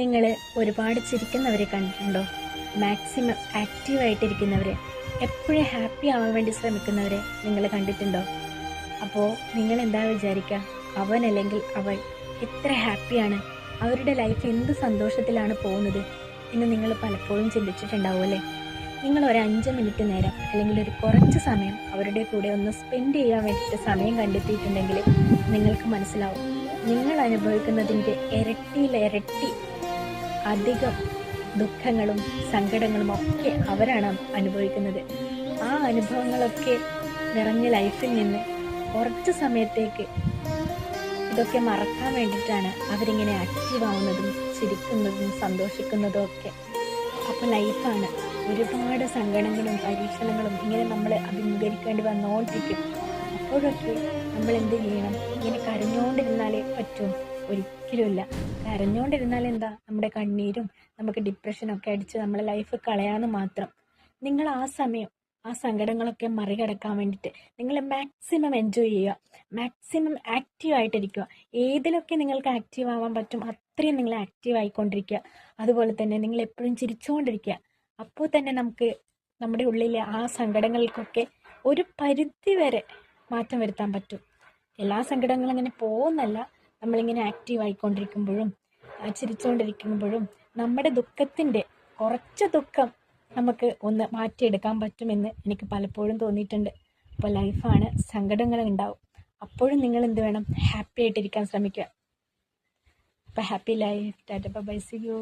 നിങ്ങൾ ഒരുപാട് ചിരിക്കുന്നവരെ കണ്ടിട്ടുണ്ടോ? മാക്സിമം ആക്റ്റീവായിട്ടിരിക്കുന്നവരെ, എപ്പോഴും ഹാപ്പി ആവാൻ വേണ്ടി ശ്രമിക്കുന്നവരെ നിങ്ങൾ കണ്ടിട്ടുണ്ടോ? അപ്പോൾ നിങ്ങൾ എന്താ വിചാരിക്കുക, അവൻ അല്ലെങ്കിൽ അവൾ എത്ര ഹാപ്പിയാണ്, അവരുടെ ലൈഫ് എന്ത് സന്തോഷത്തിലാണ് പോകുന്നത് എന്ന് നിങ്ങൾ പലപ്പോഴും ചിന്തിച്ചിട്ടുണ്ടാവും അല്ലേ? നിങ്ങൾ ഒരു 5 മിനിറ്റ് നേരം അല്ലെങ്കിൽ ഒരു കുറച്ച് സമയം അവരുടെ കൂടെ ഒന്ന് സ്പെൻഡ് ചെയ്യാൻ വേണ്ടിയിട്ട് സമയം കണ്ടെത്തിയിട്ടുണ്ടെങ്കിൽ നിങ്ങൾക്ക് മനസ്സിലാവും, നിങ്ങൾ അനുഭവിക്കുന്നതിൻ്റെ ഇരട്ടിയിലിരട്ടി അധികം ദുഃഖങ്ങളും സങ്കടങ്ങളും ഒക്കെ അവരാണ് അനുഭവിക്കുന്നത്. ആ അനുഭവങ്ങളൊക്കെ നിറഞ്ഞ ലൈഫിൽ നിന്ന് കുറച്ച് സമയത്തേക്ക് ഇതൊക്കെ മറക്കാൻ വേണ്ടിയിട്ടാണ് അവരിങ്ങനെ ആക്റ്റീവ് ആവുന്നതും ചിരിക്കുന്നതും സന്തോഷിക്കുന്നതും ഒക്കെ. അപ്പോൾ ലൈഫാണ്, ഒരുപാട് സങ്കടങ്ങളും പരീക്ഷണങ്ങളും ഇങ്ങനെ നമ്മൾ അഭിമുഖീകരിക്കേണ്ടി വന്നുകൊണ്ടിരിക്കും. അപ്പോഴൊക്കെ നമ്മൾ എന്ത് ചെയ്യണം? ഇങ്ങനെ കരഞ്ഞുകൊണ്ടിരുന്നാലേ പറ്റും? ഒരിക്കലുമില്ല. കരഞ്ഞുകൊണ്ടിരുന്നാൽ എന്താ, നമ്മുടെ കണ്ണീരും നമുക്ക് ഡിപ്രഷനൊക്കെ അടിച്ച് നമ്മളെ ലൈഫ് കളയാന്ന് മാത്രം. നിങ്ങൾ ആ സമയം ആ സങ്കടങ്ങളൊക്കെ മറികടക്കാൻ വേണ്ടിയിട്ട് നിങ്ങൾ മാക്സിമം എൻജോയ് ചെയ്യുക, മാക്സിമം ആക്റ്റീവ് ആയിട്ടിരിക്കുക. ഏതിലൊക്കെ നിങ്ങൾക്ക് ആക്റ്റീവ് ആവാൻ പറ്റും അത്രയും നിങ്ങൾ ആക്റ്റീവ് ആയിക്കൊണ്ടിരിക്കുക. അതുപോലെ തന്നെ നിങ്ങൾ എപ്പോഴും ചിരിച്ചുകൊണ്ടിരിക്കുക. അപ്പോൾ തന്നെ നമുക്ക് നമ്മുടെ ഉള്ളിലെ ആ സങ്കടങ്ങൾക്കൊക്കെ ഒരു പരിധി വരെ മാറ്റം വരുത്താൻ പറ്റും. എല്ലാ സങ്കടങ്ങളും അങ്ങനെ പോകുന്നല്ല, നമ്മളിങ്ങനെ ആക്റ്റീവ് ആയിക്കൊണ്ടിരിക്കുമ്പോഴും ചിരിച്ചുകൊണ്ടിരിക്കുമ്പോഴും നമ്മുടെ ദുഃഖത്തിൻ്റെ കുറച്ച് ദുഃഖം നമുക്ക് ഒന്ന് മാറ്റിയെടുക്കാൻ പറ്റുമെന്ന് എനിക്ക് പലപ്പോഴും തോന്നിയിട്ടുണ്ട്. അപ്പോൾ ലൈഫാണ്, സങ്കടങ്ങൾ ഉണ്ടാവും. അപ്പോഴും നിങ്ങൾ എന്ത് വേണം? ഹാപ്പി ആയിട്ടിരിക്കാൻ ശ്രമിക്കുക. അപ്പോൾ happy life. Tata bye, see U.